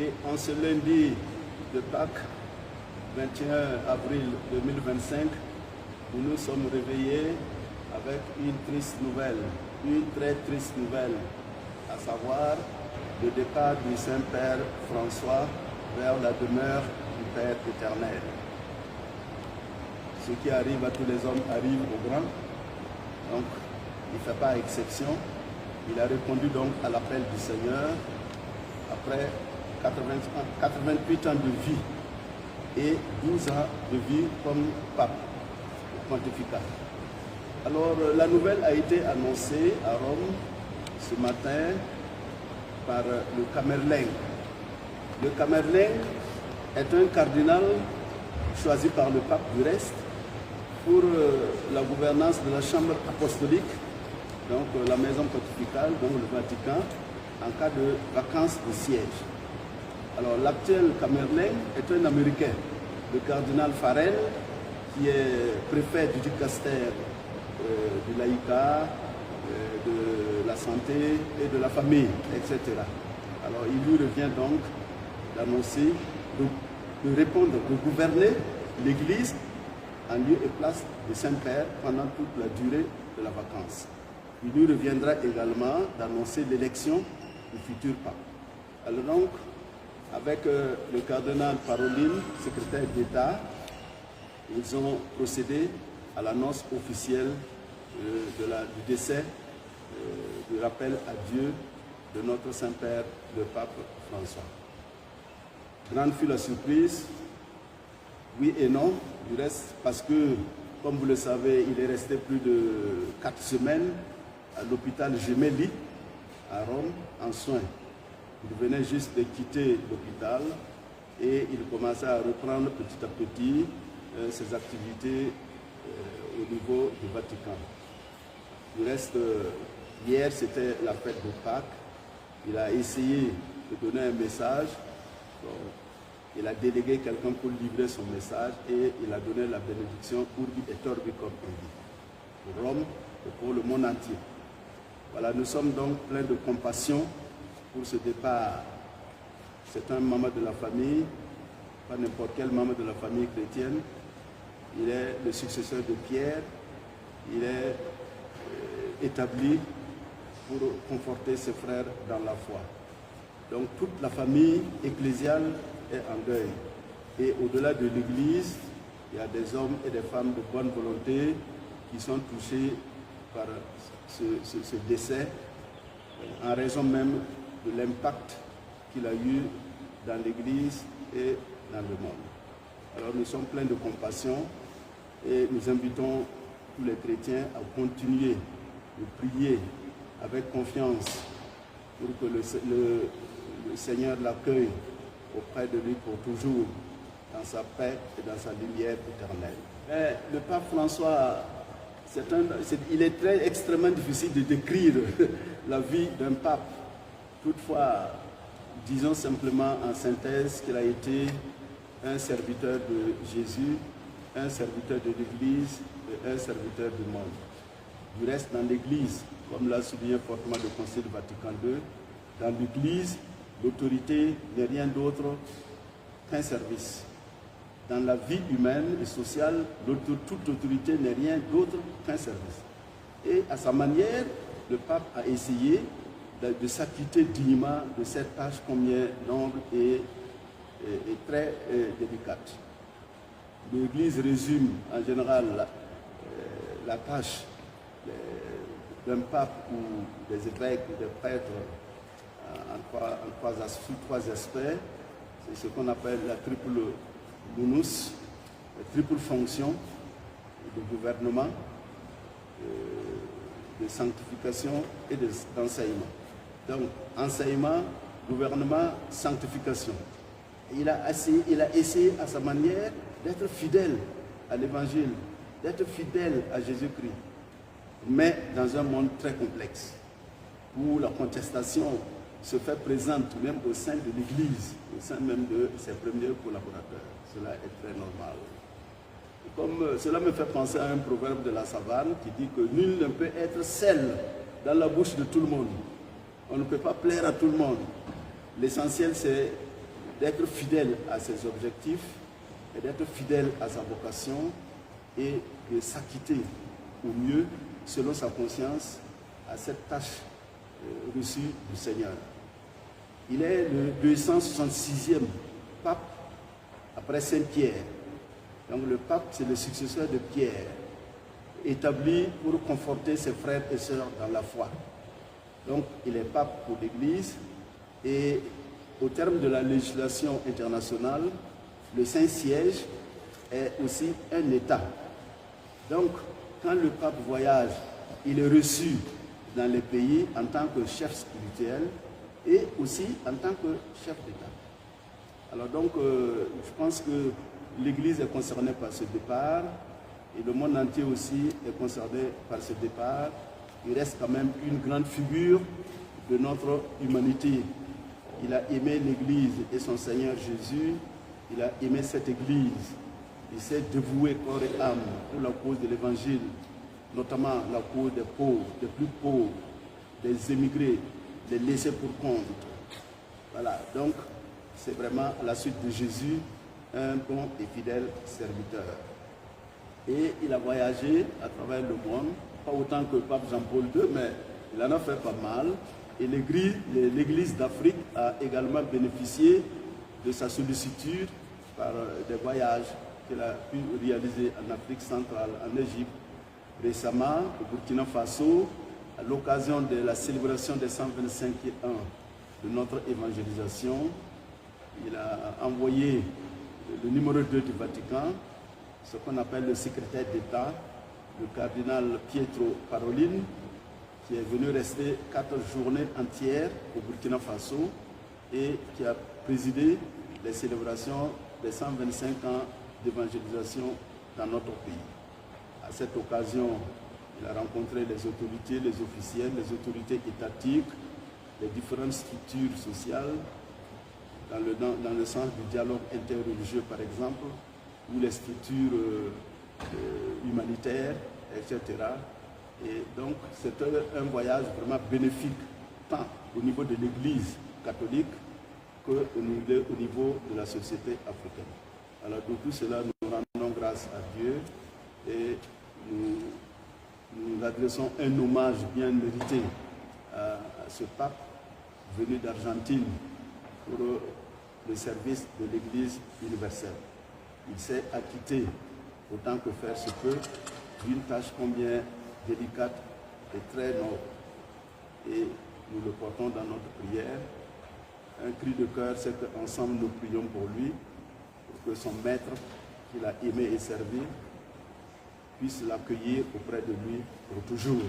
Et en ce lundi de Pâques, 21 avril 2025, nous nous sommes réveillés avec une triste nouvelle, une très triste nouvelle, à savoir le départ du Saint-Père François vers la demeure du Père éternel. Ce qui arrive à tous les hommes arrive aux grands, donc il ne fait pas exception. Il a répondu donc à l'appel du Seigneur après 88 ans de vie et 12 ans de vie comme pape pontifical. Alors la nouvelle a été annoncée à Rome ce matin par le Camerlin. Le Camerlin est un cardinal choisi par le pape du reste pour la gouvernance de la chambre apostolique, donc la maison pontificale, donc le Vatican, en cas de vacances de siège. Alors l'actuel Camerlin est un Américain, le cardinal Farrell, qui est préfet du dicaster du laïcat, de la santé et de la famille, etc. Alors il lui revient donc d'annoncer, de répondre, de gouverner l'Église en lieu et place du Saint-Père pendant toute la durée de la vacance. Il lui reviendra également d'annoncer l'élection du futur pape. Alors donc, avec le cardinal Parolin, secrétaire d'État, ils ont procédé à l'annonce officielle du décès, du rappel à Dieu de notre Saint-Père, le pape François. Grande fut la surprise, oui et non, du reste, parce que, comme vous le savez, il est resté plus de 4 semaines à l'hôpital Gemelli, à Rome, en soins. Il venait juste de quitter l'hôpital et il commençait à reprendre petit à petit ses activités au niveau du Vatican. Du reste, hier c'était la fête de Pâques. Il a essayé de donner un message. Donc, il a délégué quelqu'un pour livrer son message et il a donné la bénédiction Urbi et Orbi comme on dit, pour Rome et pour le monde entier. Voilà, nous sommes donc pleins de compassion pour ce départ. C'est un membre de la famille, pas n'importe quel membre de la famille chrétienne. Il est le successeur de Pierre. Il est établi pour conforter ses frères dans la foi. Donc toute la famille ecclésiale est en deuil. Et au-delà de l'Église, il y a des hommes et des femmes de bonne volonté qui sont touchés par ce décès en raison même de l'impact qu'il a eu dans l'Église et dans le monde. Alors nous sommes pleins de compassion et nous invitons tous les chrétiens à continuer de prier avec confiance pour que le Seigneur l'accueille auprès de lui pour toujours, dans sa paix et dans sa lumière éternelle. Mais le pape François, il est extrêmement difficile de décrire la vie d'un pape. Toutefois, disons simplement en synthèse qu'il a été un serviteur de Jésus, un serviteur de l'Église et un serviteur du monde. Du reste, dans l'Église, comme l'a souligné fortement le Concile Vatican II, dans l'Église, l'autorité n'est rien d'autre qu'un service. Dans la vie humaine et sociale, toute autorité n'est rien d'autre qu'un service. Et à sa manière, le pape a essayé de s'acquitter dignement de cette tâche combien noble et très délicate. L'Église résume en général la tâche d'un pape ou des évêques ou des prêtres sous trois aspects. C'est ce qu'on appelle la triple munus, la triple fonction de gouvernement, de sanctification et d'enseignement. Donc, enseignement, gouvernement, sanctification. Il a essayé à sa manière d'être fidèle à l'Évangile, d'être fidèle à Jésus-Christ, mais dans un monde très complexe, où la contestation se fait présente même au sein de l'Église, au sein même de ses premiers collaborateurs. Cela est très normal. Comme cela me fait penser à un proverbe de la savane qui dit que nul ne peut être sel dans la bouche de tout le monde. On ne peut pas plaire à tout le monde. L'essentiel, c'est d'être fidèle à ses objectifs, et d'être fidèle à sa vocation et de s'acquitter au mieux, selon sa conscience, à cette tâche reçue du Seigneur. Il est le 266e pape après Saint Pierre. Donc le pape, c'est le successeur de Pierre, établi pour conforter ses frères et sœurs dans la foi. Donc il est pape pour l'Église et au terme de la législation internationale, le Saint-Siège est aussi un État. Donc quand le pape voyage, il est reçu dans les pays en tant que chef spirituel et aussi en tant que chef d'État. Alors donc, je pense que l'Église est concernée par ce départ et le monde entier aussi est concerné par ce départ. Il reste quand même une grande figure de notre humanité. Il a aimé l'Église et son Seigneur Jésus. Il a aimé cette Église. Il s'est dévoué corps et âme pour la cause de l'Évangile, notamment la cause des pauvres, des plus pauvres, des émigrés, des laissés pour compte. Voilà, donc c'est vraiment à la suite de Jésus un bon et fidèle serviteur. Et il a voyagé à travers le monde, pas autant que le pape Jean-Paul II, mais il en a fait pas mal. Et l'Église d'Afrique a également bénéficié de sa sollicitude par des voyages qu'il a pu réaliser en Afrique centrale, en Égypte, récemment au Burkina Faso, à l'occasion de la célébration des 125 ans de notre évangélisation. Il a envoyé le numéro 2 du Vatican, ce qu'on appelle le secrétaire d'État, le cardinal Pietro Parolin, qui est venu rester 4 journées entières au Burkina Faso et qui a présidé les célébrations des 125 ans d'évangélisation dans notre pays. À cette occasion, il a rencontré les autorités, les officiels, les autorités étatiques, les différentes structures sociales, dans le sens du dialogue interreligieux par exemple, ou les structures humanitaires, etc. Et donc c'est un voyage vraiment bénéfique, tant au niveau de l'Église catholique qu'au niveau de la société africaine. Alors de tout cela, nous rendons grâce à Dieu et nous adressons un hommage bien mérité à ce pape venu d'Argentine pour le service de l'Église universelle. Il s'est acquitté autant que faire se peut d'une tâche combien délicate et très noble. Et nous le portons dans notre prière. Un cri de cœur, c'est qu'ensemble nous prions pour lui, pour que son maître, qu'il a aimé et servi, puisse l'accueillir auprès de lui pour toujours.